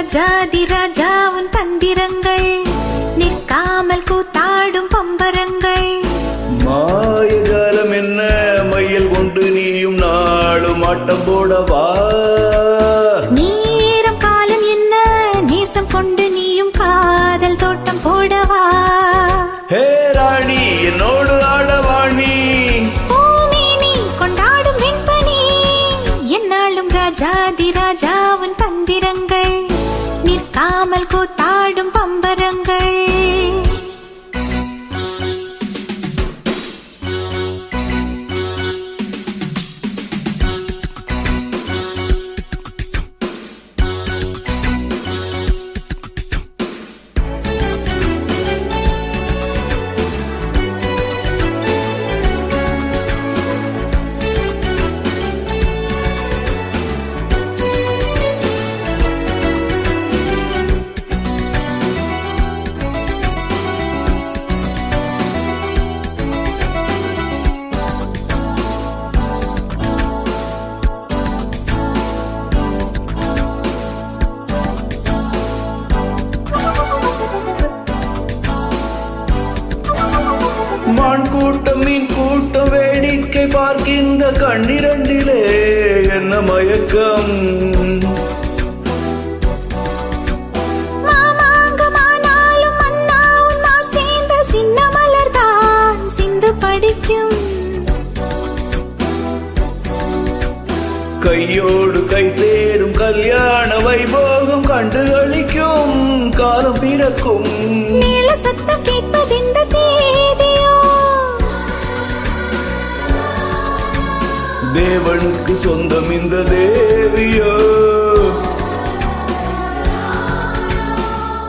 ராஜாதி ராஜா உன் தந்திரங்கள் நிற்காமல் கூத்தாடும் பம்பரங்கள். மாயஜாலம் என்ன மையல் கொண்டு நீயும் நாளும் ஆட்டம் போடவா. நேரம் காலம் என்ன நேசம் கொண்டு நீயும் காதல் தோட்டம் போடவா. ஹே ராணி என்னோடு ஆடவாணி பூமேனி கொண்டாடும் வெண்பனி என்னாலும் ராஜாதி ராஜா உன் தந்திரங்கள் நிற்காமல் கூத்தாடும் பம்பரங்கள். மான் கூட்டம் மீன் கூட்டம் வேடிக்கை பார்க்கின்ற கண்ணிரண்டிலே என்ன மயக்கம். மாமாங்கமானாலும் மன்னா உன் மார் சேர்ந்த சின்ன மலர்தான் சிந்து படிக்கும். கையோடு கை சேரும் கல்யாண வைபோகம் கண்டு அளிக்கும் காலம் பிறக்கும். மேல சத்தம் கேட்பதெந்த தேதியோ தேவனுக்கு சொந்தம் இந்த தேவியோ.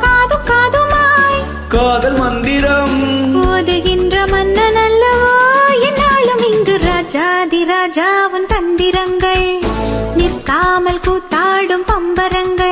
காதும் காதுமாய் காதல் மந்திரம் ஓதுகின்ற மன்னன் அல்லவோ என்னாலும் இங்கு ராஜாதி ராஜா உன் தந்திரங்கள் நிற்காமல் கூத்தாடும் பம்பரங்கள்.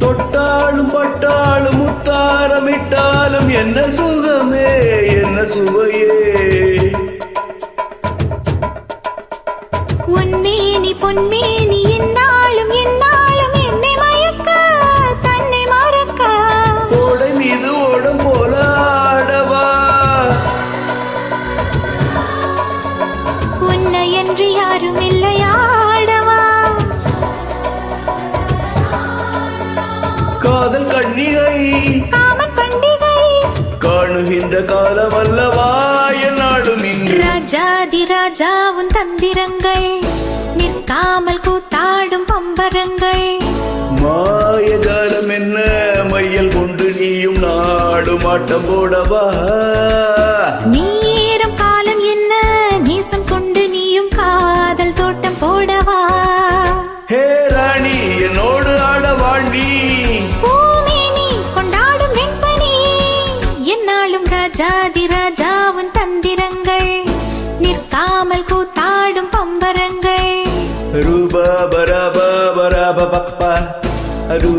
தொட்டாலும் பட்டாலும் முத்தாரமிட்டாலும் என்ன சுகமே என்ன சுவையே. உன்மேனி பொன்மேனி என்னாலும் என்னாலும் என்னை மயக்க தன்னை மறக்க. ஓடை மீது ஓடம் போல ஆடவா. உன்னை என்று யாரும் இல்லையாடவா. காதல் கண்ணிகை காமன் பண்டிகை காணுகின்ற காலம் அல்லவா என்னாலும் இன்று. ராஜாதி ராஜா உன் தந்திரங்கள் நிற்காமல் கூத்தாடும் பம்பரங்கள். மாயஜாலம் என்ன மையல் கொண்டு நீயும் நாடும் ஆட்டம் போடவா. நேரம் காலம் என்ன நேசம் கொண்டு நீயும் காதல் தோட்டம் போடவா. ஹே ராணி என்னோடு ஆடவாண்டி பூமேனி கொண்டாடும் வெண்பனி என்னாலும் ராஜாதி ராஜா உன் தந்திரங்கள் நிற்காமல் கூத்தாடும் பம்பரங்கள். ரூபா பரபா பரப பப்பா ரூ